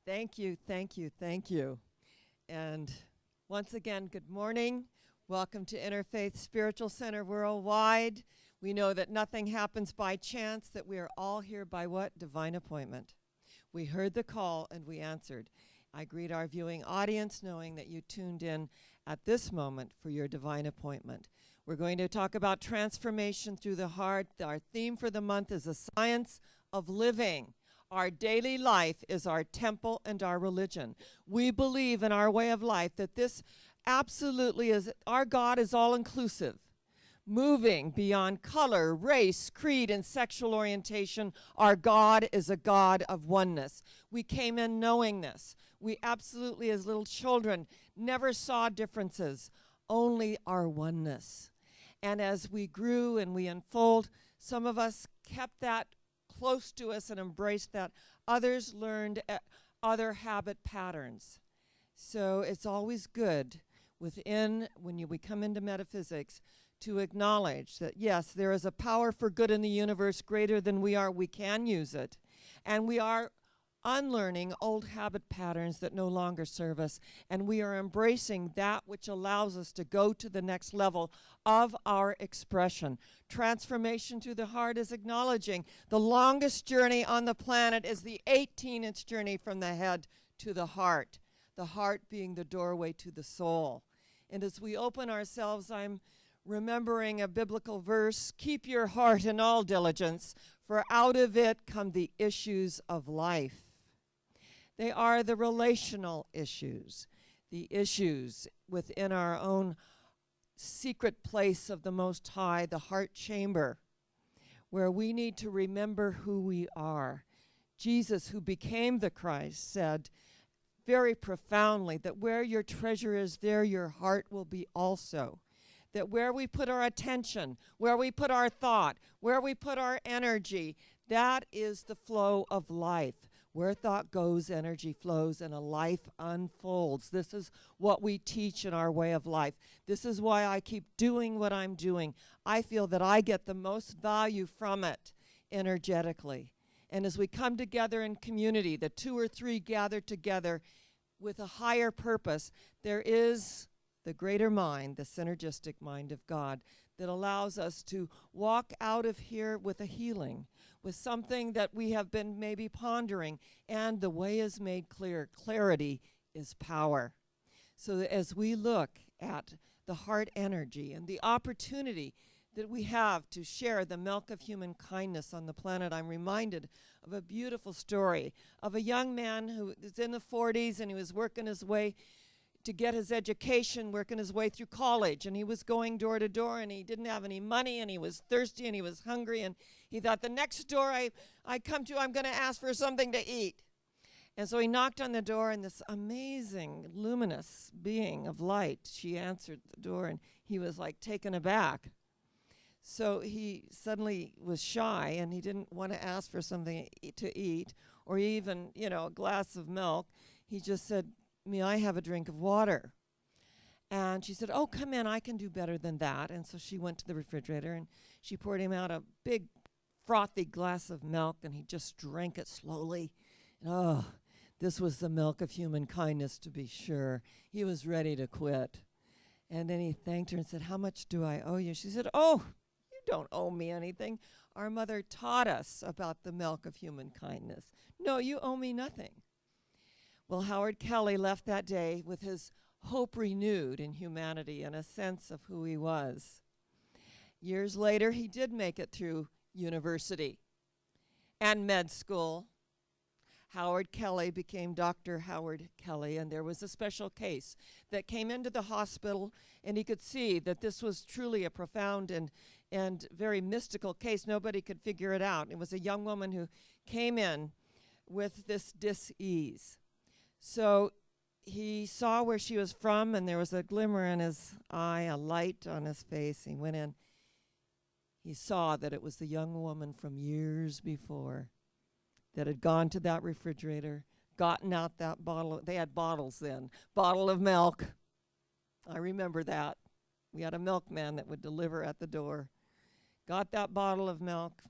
Thank you, thank you, thank you. And once again, good morning. Welcome to Interfaith Spiritual Center Worldwide. We know that nothing happens by chance, that we are all here by what? Divine appointment. We heard the call and we answered. I greet our viewing audience knowing that you tuned in at this moment for your divine appointment. We're going to talk about transformation through the heart. Our theme for the month is the science of living. Our daily life is our temple and our religion. We believe in our way of life that this absolutely is, our God is all inclusive, moving beyond color, race, creed, and sexual orientation. Our God is a God of oneness. We came in knowing this. We absolutely, as little children, never saw differences, only our oneness. And as we grew and we unfold, some of us kept that close to us and embraced that. Others learned other habit patterns. So it's always good when we come into metaphysics to acknowledge that, yes, there is a power for good in the universe greater than we are. We can use it. And we are unlearning old habit patterns that no longer serve us, and we are embracing that which allows us to go to the next level of our expression. Transformation through the heart is acknowledging the longest journey on the planet is the 18-inch journey from the head to the heart being the doorway to the soul. And as we open ourselves, I'm remembering a biblical verse, keep your heart in all diligence, for out of it come the issues of life. They are the relational issues, the issues within our own secret place of the Most High, the heart chamber, where we need to remember who we are. Jesus, who became the Christ, said very profoundly that where your treasure is, there your heart will be also. That where we put our attention, where we put our thought, where we put our energy, that is the flow of life. Where thought goes, energy flows, and a life unfolds. This is what we teach in our way of life. This is why I keep doing what I'm doing. I feel that I get the most value from it energetically. And as we come together in community, the two or three gather together with a higher purpose, there is the greater mind, the synergistic mind of God, that allows us to walk out of here with a healing, with something that we have been maybe pondering, and the way is made clear. Clarity is power. So that as we look at the heart energy and the opportunity that we have to share the milk of human kindness on the planet, I'm reminded of a beautiful story of a young man who is in the 40s and he was working his way to get his education, working his way through college, and he was going door to door, and he didn't have any money, and he was thirsty, and he was hungry, and he thought, the next door I come to, I'm going to ask for something to eat. And so he knocked on the door, and this amazing, luminous being of light, she answered the door, and he was like taken aback. So he suddenly was shy, and he didn't want to ask for something to eat, or even, a glass of milk. He just said, may I have a drink of water? And she said, oh, come in, I can do better than that. And so she went to the refrigerator and she poured him out a big frothy glass of milk, and he just drank it slowly. And oh, this was the milk of human kindness, to be sure. He was ready to quit. And then he thanked her and said, how much do I owe you? She said, oh, you don't owe me anything. Our mother taught us about the milk of human kindness. No, you owe me nothing. Well, Howard Kelly left that day with his hope renewed in humanity and a sense of who he was. Years later, he did make it through university and med school. Howard Kelly became Dr. Howard Kelly, and there was a special case that came into the hospital, and he could see that this was truly a profound and very mystical case. Nobody could figure it out. It was a young woman who came in with this dis-ease. So he saw where she was from, and there was a glimmer in his eye, a light on his face. He went in. He saw that it was the young woman from years before that had gone to that refrigerator, gotten out that bottle. They had bottles then. Bottle of milk. I remember that. We had a milkman that would deliver at the door. Got that bottle of milk,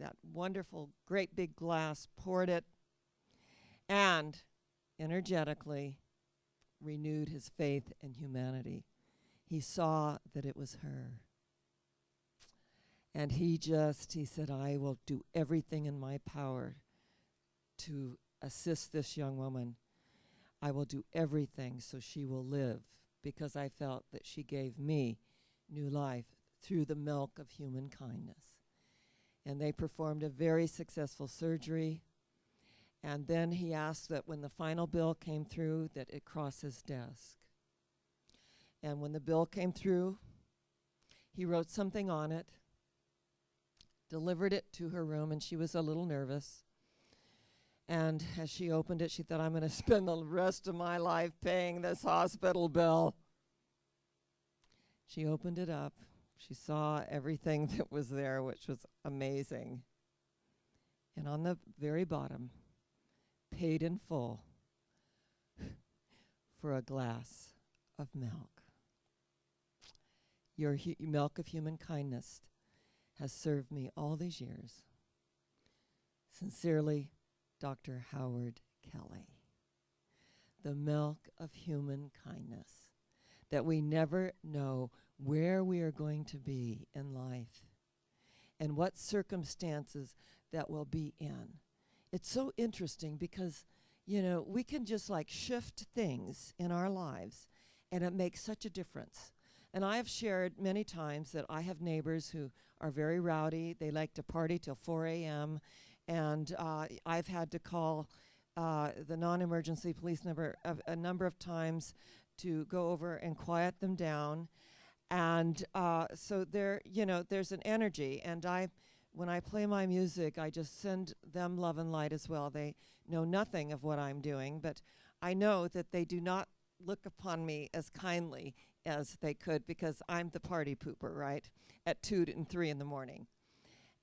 that wonderful, great big glass, poured it, and energetically renewed his faith in humanity. He saw that it was her. And he said, I will do everything in my power to assist this young woman. I will do everything so she will live, because I felt that she gave me new life through the milk of human kindness. And they performed a very successful surgery. And then he asked that when the final bill came through, that it cross his desk. And when the bill came through, he wrote something on it, delivered it to her room, and she was a little nervous. And as she opened it, she thought, I'm going to spend the rest of my life paying this hospital bill. She opened it up. She saw everything that was there, which was amazing. And on the very bottom, paid in full for a glass of milk. Your milk of human kindness has served me all these years. Sincerely, Dr. Howard Kelly. The milk of human kindness, that we never know where we are going to be in life and what circumstances that we'll be in. It's so interesting because, we can just like shift things in our lives, and it makes such a difference. And I have shared many times that I have neighbors who are very rowdy. They like to party till 4 a.m., and I've had to call the non-emergency police number a number of times to go over and quiet them down. And so there's an energy. And when I play my music, I just send them love and light as well. They know nothing of what I'm doing, but I know that they do not look upon me as kindly as they could, because I'm the party pooper, right, at 2 and 3 in the morning.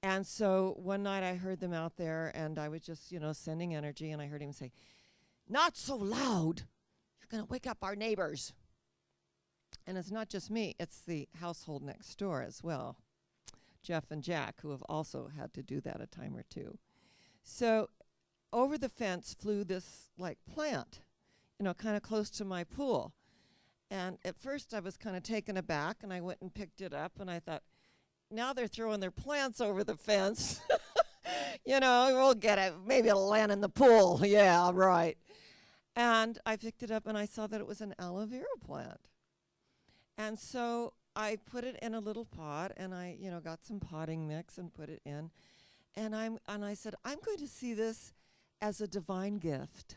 And so one night I heard them out there, and I was just, sending energy, and I heard him say, "Not so loud. You're going to wake up our neighbors." And it's not just me, it's the household next door as well, Jeff and Jack, who have also had to do that a time or two. So over the fence flew this, plant, kind of close to my pool. And at first I was kind of taken aback, and I went and picked it up, and I thought, now they're throwing their plants over the fence. We'll get it. Maybe it'll land in the pool. Yeah, right. And I picked it up, and I saw that it was an aloe vera plant. And so I put it in a little pot, and I, got some potting mix and put it in. And I said, I'm going to see this as a divine gift.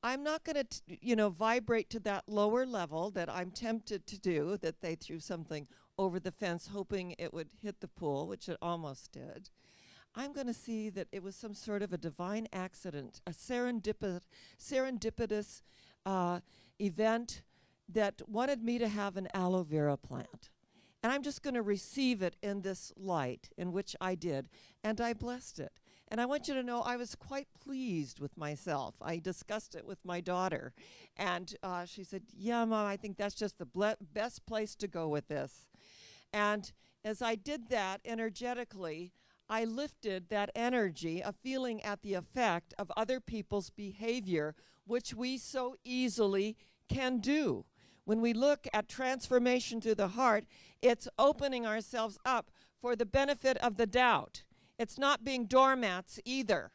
I'm not going to, vibrate to that lower level that I'm tempted to do, that they threw something over the fence hoping it would hit the pool, which it almost did. I'm going to see that it was some sort of a divine accident, a serendipitous event that wanted me to have an aloe vera plant. And I'm just going to receive it in this light, in which I did, and I blessed it. And I want you to know I was quite pleased with myself. I discussed it with my daughter, and she said, "Yeah, Mom, I think that's just the best place to go with this." And as I did that energetically, I lifted that energy of feeling at the effect of other people's behavior, which we so easily can do. When we look at transformation through the heart, it's opening ourselves up for the benefit of the doubt. It's not being doormats either.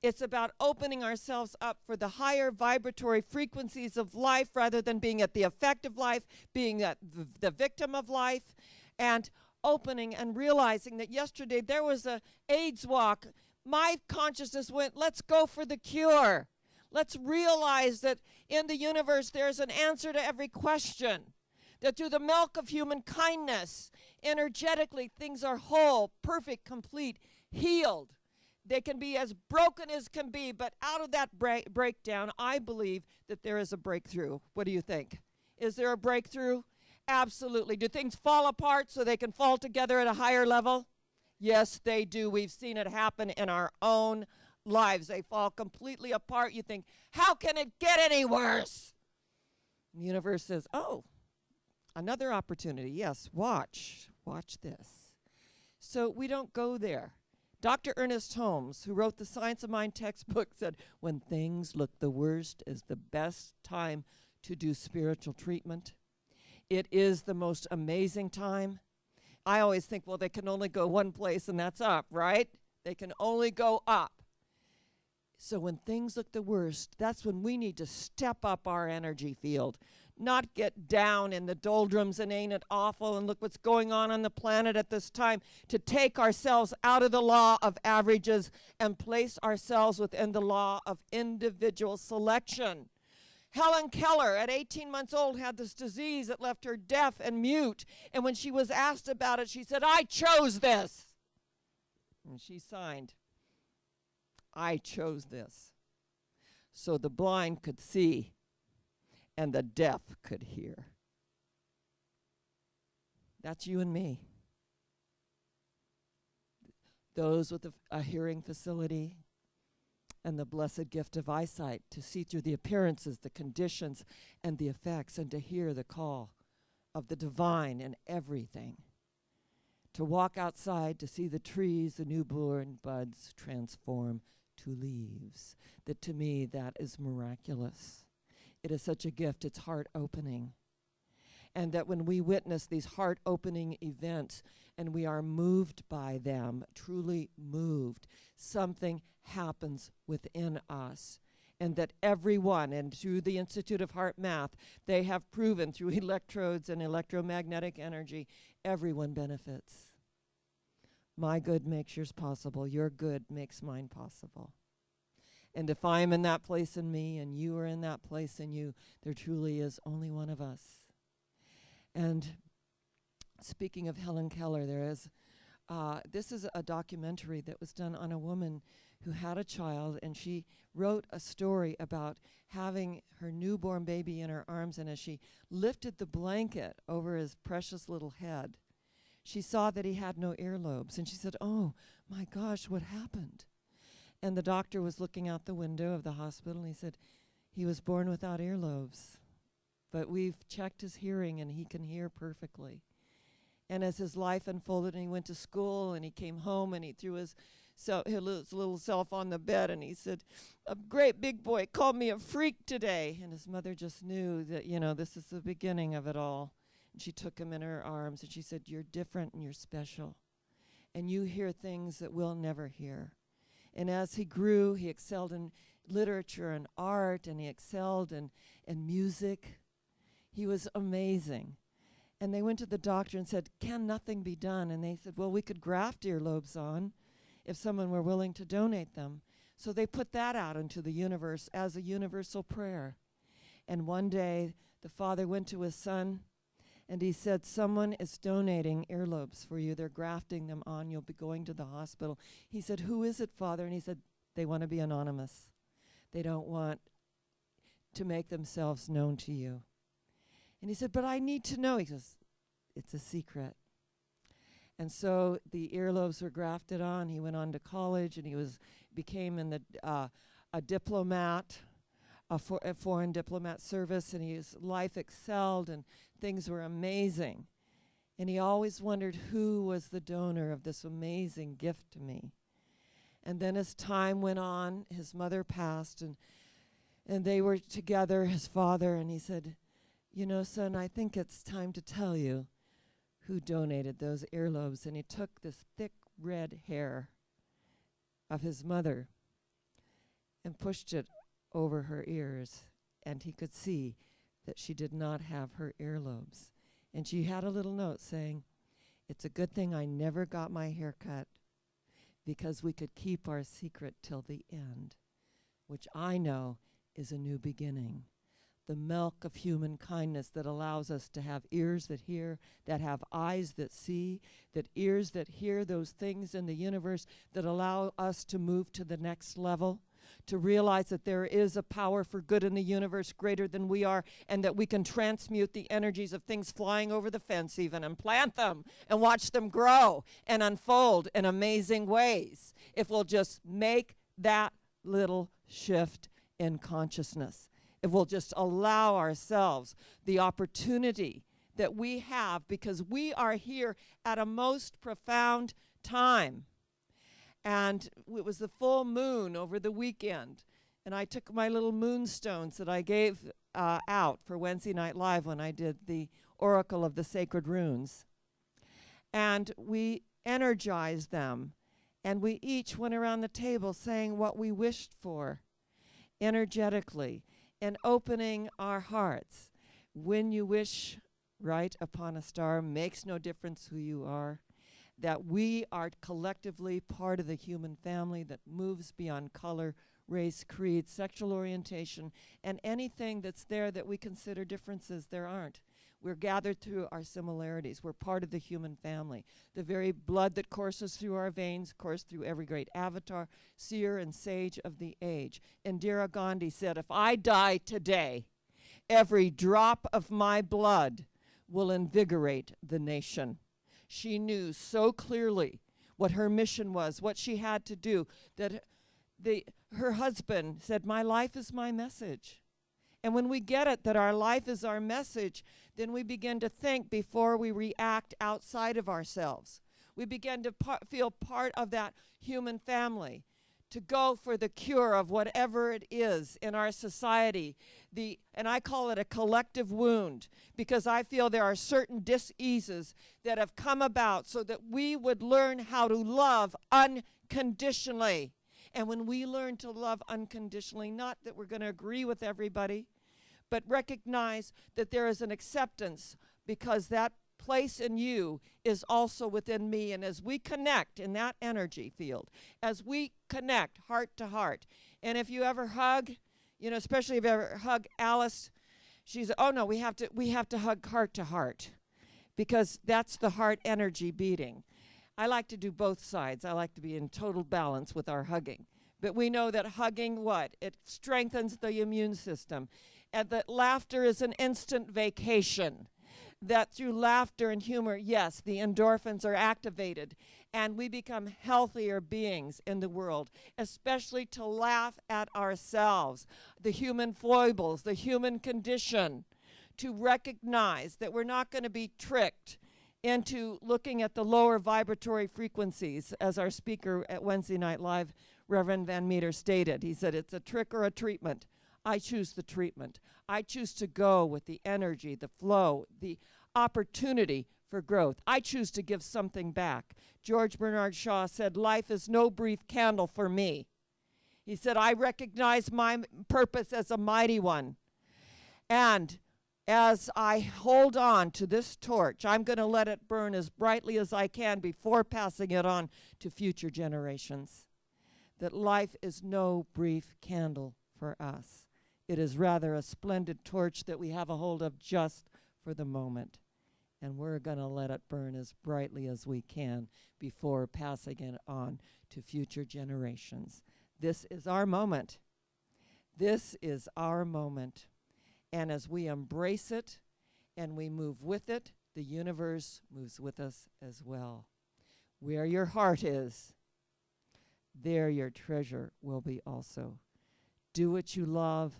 It's about opening ourselves up for the higher vibratory frequencies of life, rather than being at the effect of life, being at the victim of life, and opening and realizing that yesterday there was a AIDS walk. My consciousness went, let's go for the cure. Let's realize that in the universe there's an answer to every question. That through the milk of human kindness, energetically, things are whole, perfect, complete, healed. They can be as broken as can be, but out of that breakdown, I believe that there is a breakthrough. What do you think? Is there a breakthrough? Absolutely. Do things fall apart so they can fall together at a higher level? Yes, they do. We've seen it happen in our own lives. They fall completely apart. You think, how can it get any worse? And the universe says, oh, another opportunity. Yes, watch this. So we don't go there. Dr. Ernest Holmes, who wrote the Science of Mind textbook, said, when things look the worst is the best time to do spiritual treatment. It is the most amazing time. I always think, well, they can only go one place, and that's up, right? They can only go up. So when things look the worst, that's when we need to step up our energy field, not get down in the doldrums and ain't it awful and look what's going on the planet at this time, to take ourselves out of the law of averages and place ourselves within the law of individual selection. Helen Keller, at 18 months old, had this disease that left her deaf and mute. And when she was asked about it, she said, I chose this. And she signed, I chose this. So the blind could see and the deaf could hear. That's you and me. Those with a hearing facility and the blessed gift of eyesight to see through the appearances, the conditions, and the effects, and to hear the call of the divine in everything. To walk outside, to see the trees, the newborn buds transform to leaves. That to me, that is miraculous. It is such a gift, it's heart-opening. And that when we witness these heart-opening events and we are moved by them, truly moved, something happens within us. And that everyone, and through the Institute of Heart Math, they have proven through electrodes and electromagnetic energy, everyone benefits. My good makes yours possible. Your good makes mine possible. And if I'm in that place in me and you are in that place in you, there truly is only one of us. And speaking of Helen Keller, this is a documentary that was done on a woman who had a child, and she wrote a story about having her newborn baby in her arms, and as she lifted the blanket over his precious little head, she saw that he had no earlobes, and she said, oh my gosh, what happened? And the doctor was looking out the window of the hospital, and he said, he was born without earlobes, but we've checked his hearing, and he can hear perfectly. And as his life unfolded, and he went to school, and he came home, and he threw his little self on the bed, and he said, a great big boy called me a freak today. And his mother just knew that, this is the beginning of it all. And she took him in her arms, and she said, you're different and you're special. And you hear things that we'll never hear. And as he grew, he excelled in literature and art, and he excelled in music. He was amazing. And they went to the doctor and said, can nothing be done? And they said, well, we could graft earlobes on if someone were willing to donate them. So they put that out into the universe as a universal prayer. And one day, the father went to his son, and he said, someone is donating earlobes for you. They're grafting them on. You'll be going to the hospital. He said, who is it, Father? And he said, they want to be anonymous. They don't want to make themselves known to you. And he said, but I need to know. He goes, it's a secret. And so the earlobes were grafted on. He went on to college, and he became a diplomat, a foreign diplomat service, and his life excelled, and things were amazing. And he always wondered who was the donor of this amazing gift to me. And then as time went on, his mother passed, and they were together, his father, and he said, son, I think it's time to tell you who donated those earlobes. And he took this thick red hair of his mother and pushed it over her ears, and he could see that she did not have her earlobes. And she had a little note saying, it's a good thing I never got my hair cut, because we could keep our secret till the end, which I know is a new beginning. The milk of human kindness that allows us to have ears that hear, that have eyes that see, that ears that hear those things in the universe that allow us to move to the next level, to realize that there is a power for good in the universe greater than we are, and that we can transmute the energies of things flying over the fence even, and plant them and watch them grow and unfold in amazing ways if we'll just make that little shift in consciousness. If we'll just allow ourselves the opportunity that we have, because we are here at a most profound time. And it was the full moon over the weekend. And I took my little moonstones that I gave out for Wednesday Night Live when I did the Oracle of the Sacred Runes. And we energized them. And we each went around the table saying what we wished for energetically and opening our hearts. When you wish right upon a star, makes no difference who you are, that we are collectively part of the human family that moves beyond color, race, creed, sexual orientation, and anything that's there that we consider differences, there aren't. We're gathered through our similarities. We're part of the human family. The very blood that courses through our veins courses through every great avatar, seer, and sage of the age. Indira Gandhi said, if I die today, every drop of my blood will invigorate the nation. She knew so clearly what her mission was, what she had to do, that her husband said, my life is my message. And when we get it, that our life is our message, then we begin to think before we react outside of ourselves. We begin to feel part of that human family, to go for the cure of whatever it is in our society. And I call it a collective wound, because I feel there are certain diseases that have come about so that we would learn how to love unconditionally. And when we learn to love unconditionally, not that we're going to agree with everybody, but recognize that there is an acceptance, because that place in you is also within me. And as we connect in that energy field, as we connect heart to heart, and if you ever hug, especially if you ever hug Alice, she's, oh no, we have to hug heart to heart, because that's the heart energy beating. I like to do both sides. I like to be in total balance with our hugging. But we know that hugging, what? It strengthens the immune system. And that laughter is an instant vacation. That through laughter and humor, yes, the endorphins are activated. And we become healthier beings in the world, especially to laugh at ourselves, the human foibles, the human condition, to recognize that we're not going to be tricked into looking at the lower vibratory frequencies, as our speaker at Wednesday Night Live, Reverend Van Meter, stated. He said, it's a trick or a treatment. I choose the treatment. I choose to go with the energy, the flow, the opportunity for growth. I choose to give something back. George Bernard Shaw said, life is no brief candle for me. He said, I recognize my purpose as a mighty one. And as I hold on to this torch, I'm going to let it burn as brightly as I can before passing it on to future generations. That life is no brief candle for us. It is rather a splendid torch that we have a hold of just for the moment. And we're going to let it burn as brightly as we can before passing it on to future generations. This is our moment. This is our moment. And as we embrace it and we move with it, the universe moves with us as well. Where your heart is, there your treasure will be also. Do what you love,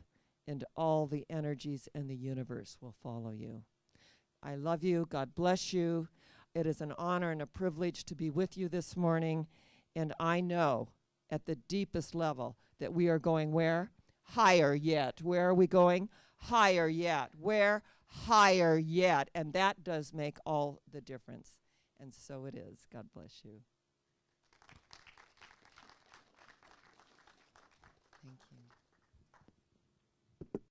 and all the energies in the universe will follow you. I love you. God bless you. It is an honor and a privilege to be with you this morning. And I know at the deepest level that we are going where? Higher yet. Where are we going? Higher yet. Where? Higher yet. And that does make all the difference. And so it is. God bless you.